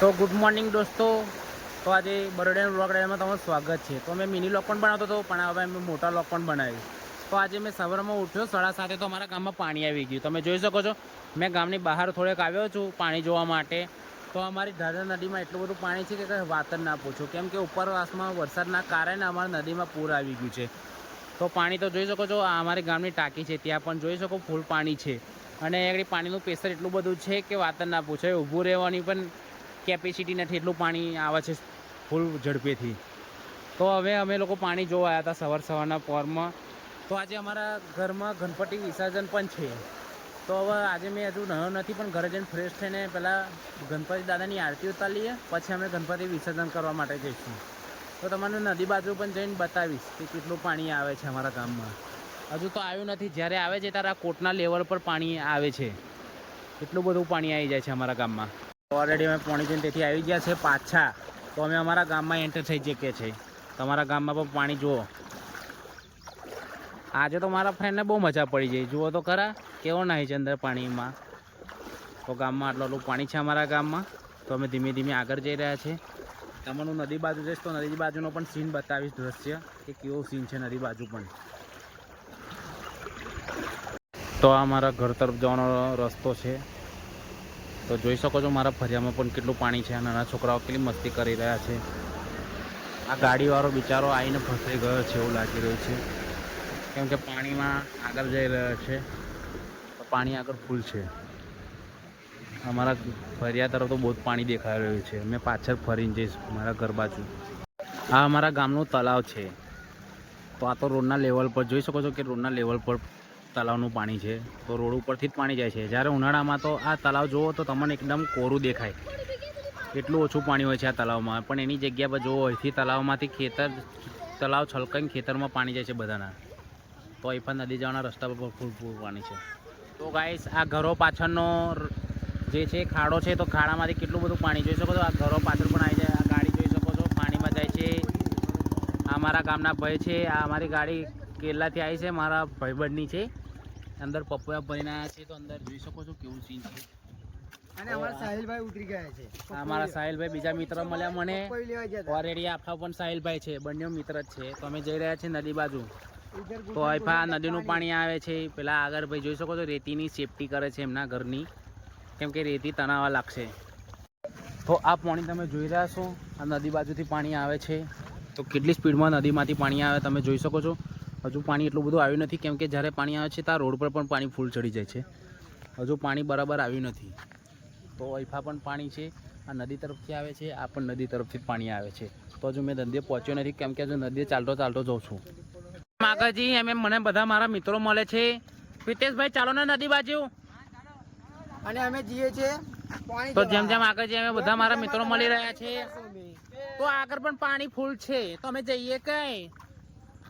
તો good morning દોસ્તો. તો આજે બરોડા વ્લોગ માં તમારું સ્વાગત છે. તો મેં મિની વ્લોગ પણ બનાવતો હતો, પણ હવે મેં મોટા વ્લોગ પણ બનાવ્યું. તો આજે મેં સવારમાં ઉઠ્યો 7:30 તો અમારા ગામમાં પાણી આવી ગયું. તમે જોઈ શકો છો, મેં ગામની બહાર થોડેક આવ્યો છું પાણી જોવા માટે. તો અમારી ધારા નદીમાં એટલું બધું પાણી છે કે વાત જ ના પૂછો, કેમ કે ઉપરવાસમાં વરસાદના કારણે અમારા નદીમાં પૂર આવી ગયું છે. તો પાણી તો જોઈ શકો છો, આ અમારી ગામની ટાંકી છે, ત્યાં પણ જોઈ શકો ફૂલ પાણી છે. અને આગળ પાણીનું પ્રેશર એટલું બધું છે કે વાત જ ના પૂછે. ઊભું રહેવાની પણ કેપેસિટી નથી, એટલું પાણી આવે છે ફૂલ ઝડપેથી. તો હવે અમે લોકો પાણી જોવા આવ્યા હતા સવારના પોરમાં. તો આજે અમારા ઘરમાં ગણપતિ વિસર્જન પણ છે. તો હવે આજે મેં હજુ નહાયો નથી, પણ ઘરે જઈને ફ્રેશ થઈને પહેલાં ગણપતિ દાદાની આરતી ઉતારી લઈએ, પછી અમે ગણપતિ વિસર્જન કરવા માટે જઈશું. તો તમને નદી બાજુ પણ જઈને બતાવીશ કે કેટલું પાણી આવે છે અમારા ગામમાં. હજુ તો આવ્યું નથી, જ્યારે આવે છે ત્યારે આ કોટના લેવલ પર પાણી આવે છે. એટલું બધું પાણી આવી જાય છે અમારા ગામમાં. ઓલરેડી અમે પોણી જઈને તેથી આવી ગયા છે પાછા. તો અમે અમારા ગામમાં એન્ટર થઈ શકીએ છીએ. તમારા ગામમાં પણ પાણી જુઓ. આજે તો મારા ફ્રેન્ડને બહુ મજા પડી જાય. જુઓ તો ખરા કેવો નાહી છે અંદર પાણીમાં. તો ગામમાં આટલું પાણી છે અમારા ગામમાં. તો અમે ધીમે ધીમે આગળ જઈ રહ્યા છીએ. તમારું નદી બાજુ જઈશ તો નદી બાજુનો પણ સીન બતાવીશ, દ્રશ્ય કે કેવો સીન છે નદી બાજુ પણ. તો આ મારા ઘર તરફ જવાનો રસ્તો છે. તો જોઈ શકો છો મારા ફરિયામાં પણ કેટલું પાણી છે. નાના છોકરાઓ કેટલી મસ્તી કરી રહ્યા છે. આ ગાડીવાળો બિચારો આવીને ફસાઈ ગયો છે એવું લાગી રહ્યું છે, કેમ કે પાણીમાં આગળ જઈ રહ્યો છે. તો પાણી આગળ ફૂલ છે. અમારા ફરિયા તરફ તો બહુ જ પાણી દેખાઈ રહ્યું છે. મેં પાછળ ફરીને જઈશ મારા ઘર બાજુ. આ અમારા ગામનું તળાવ છે. તો આ તો રોડના લેવલ પર જોઈ શકો છો કે રોડના લેવલ પર તળાવનું પાણી છે. તો રોડ ઉપરથી જ પાણી જાય છે. જ્યારે ઉનાળામાં તો આ તળાવ જુઓ તો તમને એકદમ કોરું દેખાય, એટલું ઓછું પાણી હોય છે આ તળાવમાં. પણ એની જગ્યા પર જુઓ, અહીંથી તળાવમાંથી તળાવ છલકાઈને ખેતરમાં પાણી જાય છે બધાના. તો અહીં પણ નદી જવાના રસ્તા પર ફૂલ પાણી છે. તો ગાઈસ, આ ઘરો પાછળનો જે છે ખાડો છે, તો ખાડામાંથી કેટલું બધું પાણી જોઈ શકો છો. આ ઘરો પાછળ પણ આવી જાય. આ ગાડી જોઈ શકો છો પાણીમાં જાય છે. આ મારા ગામના ભાઈ છે. આ અમારી ગાડી કેરલાથી આવી છે, મારા ભાઈબંધની છે. અંદર પપૈયા ભરીને આવ્યા છે. તો અંદર જોઈ શકો છો કેવું સીન છે. અને અમારા સાહિલભાઈ ઉતરી ગયા છે. અમારા સાહિલભાઈ બીજા મિત્ર મળ્યા મને. ઓલરેડી આખા પણ સાહિલભાઈ છે, બંને મિત્ર જ છે. તો અમે જઈ રહ્યા છીએ નદી બાજુ. તો આઈફા નદીનું પાણી આવે છે. પેલા આગળ ભાઈ જોઈ શકો છો રેતીની સેફટી કરે છે એમના ઘરની, કેમ કે રેતી તણાવા લાગશે. તો આ પાણી તમે જોઈ રહ્યા છો, આ નદી બાજુથી પાણી આવે છે. તો કેટલી સ્પીડમાં નદીમાંથી પાણી આવે તમે જોઈ શકો છો. હજુ પાણી એટલું બધું આવ્યું નથી, કેમ કે જ્યારે પાણી આવે છે ત્યાં રોડ પર પણ પાણી ફૂલ ચડી જાય છે. હજુ પાણી બરાબર આવ્યું નથી. તો અહીંફા પણ પાણી છે. આ નદી તરફથી આવે છે, આ પણ નદી તરફથી પાણી આવે છે. તો હજુ મેં ધંધે પહોંચ્યો નથી, કેમ કે હજુ નદીએ ચાલતો જાઉં છું. માગાજી એમ મને બધા મારા મિત્રો મળે છે. પિતેશભાઈ ચાલો ને નદી બાજુ. અને અમે જઈએ છીએ તો જેમ જેમ આગળ જઈએ અમે બધા મારા મિત્રો મળી રહ્યા છે. તો આગળ પણ પાણી ફૂલ છે. તો અમે જઈએ કઈ.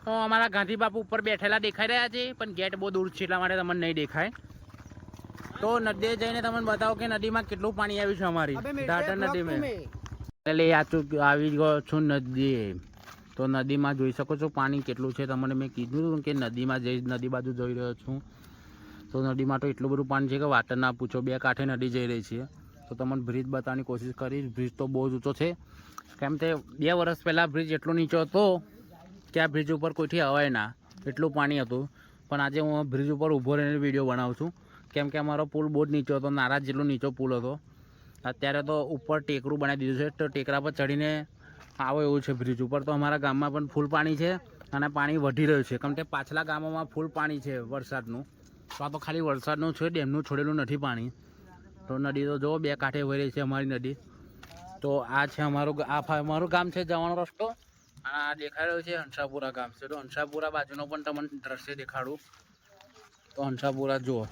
તો અમારા ગાંધી બાપુ ઉપર બેઠેલા દેખાઈ રહ્યા છે, પણ ગેટ બહુ દૂર છે એટલા માટે તમને નહીં દેખાય. તો નદીએ જઈને તમને બતાવો કે નદીમાં કેટલું પાણી આવ્યું છે અમારી ઢાઢર નદીમાં. એટલે આવી ગયો છું નદી. તો નદીમાં જોઈ શકો છો પાણી કેટલું છે. તમને મેં કીધું કે નદી બાજુ જઈ રહ્યો છું. તો નદીમાં તો એટલું બધું પાણી છે કે વાત ના પૂછો. બે કાંઠે નદી જઈ રહી છે. તો તમને બ્રિજ બતાવવાની કોશિશ કરીશ. બ્રિજ તો બહુ જ ઊંચો છે, કેમ કે 2 વર્ષ પહેલાં બ્રિજ એટલો નીચો હતો કે આ બ્રિજ ઉપર કોઈથી અવાય ના, એટલું પાણી હતું. પણ આજે હું બ્રિજ ઉપર ઊભો રહીને વિડીયો બનાવું છું, કેમ કે અમારો પુલ બહુ જ નીચો હતો, નારાજ જેટલો નીચો પુલ હતો. અત્યારે તો ઉપર ટેકરું બનાવી દીધું છે. તો ટેકરા પર ચડીને આવો એવું છે બ્રિજ ઉપર. તો અમારા ગામમાં પણ ફૂલ પાણી છે અને પાણી વધી રહ્યું છે, કેમ કે પાછલા ગામોમાં ફૂલ પાણી છે વરસાદનું. તો આ તો ખાલી વરસાદનું છે, ડેમનું છોડેલું નથી પાણી. તો નદી તો જુઓ 2 કાંઠે વહી રહી છે અમારી નદી. તો આ છે અમારું ગામ છે જવાનો રસ્તો. અને આ દેખાઈ રહ્યું છે હંસાપુરા ગામ છે. તો હંસાપુરા બાજુનો પણ તમને દ્રશ્ય દેખાડું. તો હંસાપુરા જુઓ.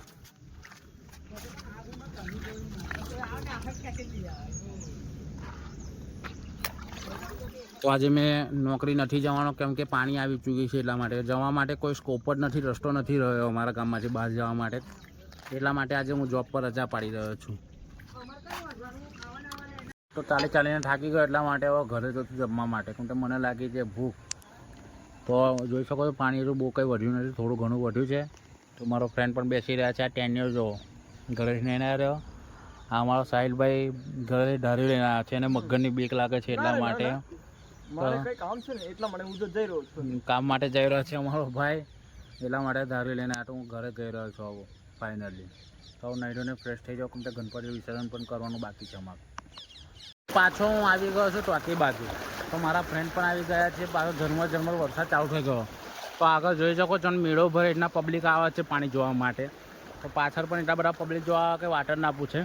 તો આજે મેં નોકરી નથી જવાનો, કેમ કે પાણી આવી ચૂક્યું છે એટલા માટે. જવા માટે કોઈ સ્કોપ જ નથી, રસ્તો નથી રહ્યો અમારા ગામમાંથી બહાર જવા માટે. એટલા માટે આજે હું જોબ પર રજા પાડી રહ્યો છું. તો ચાલીને થાકી ગયો, એટલા માટે હવે ઘરે જતું જમવા માટે, કેમ કે મને લાગી છે ભૂખ. તો જોઈ શકો છો પાણી હજુ બહુ કંઈ વધ્યું નથી, થોડું ઘણું વધ્યું છે. તો મારો ફ્રેન્ડ પણ બેસી રહ્યા છે. આ ટેન્યર જો ઘરે નહીં રહ્યો. આ અમારો સાહિલભાઈ ઘરે ધારી લઈને આવ્યા છે અને મગરની બીક લાગે છે એટલા માટે મારે કઈ કામ છે ને એટલા માટે હું તો જઈ રહ્યો છું. કામ માટે જઈ રહ્યો છે અમારો ભાઈ, એટલા માટે ધારી લઈને આવ્યા તો હું ઘરે જઈ રહ્યો છું હવે ફાઇનલી. તો નાઈડોને ફ્રેશ થઈ જાઉં કેમ કે ગણપતિ વિસર્જન પણ કરવાનું બાકી છે અમારું. પાછો હું આવી ગયો છું ટોકી બાજુ. તો મારા ફ્રેન્ડ પણ આવી ગયા છે. પાછો ઝરમર વરસાદ ચાલુ થઈ ગયો. તો આગળ જોઈ શકો છો મેળો ભરે એટલા પબ્લિક આવે છે પાણી જોવા માટે. તો પાછળ પણ એટલા બધા પબ્લિક જોવા કે વાટર ના પૂછે.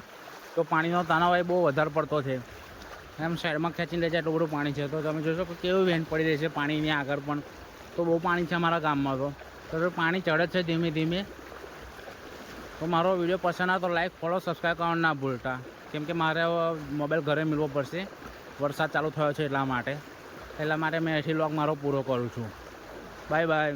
તો પાણીનો તણાવ એ બહુ વધારે પડતો છે. એમ સાઈડમાં ખેંચીને લે જાય એટલું બધું પાણી છે. તો તમે જોશો કે કેવી વેન પડી રહી છે પાણીની આગળ પણ. તો બહુ પાણી છે અમારા ગામમાં. તો પાણી ચડે છે ધીમે ધીમે. તો મારો વિડીયો પસંદ આવે તો લાઈક ફોલો સબસ્ક્રાઈબ કરવાનું ના ભૂલતા, કેમ કે મારે મોબાઈલ ઘરે મેળવો પડશે. વરસાદ ચાલુ થયો છે એટલા માટે મેં અહીંથી વ્લોગ મારો પૂરો કરું છું. Bye bye.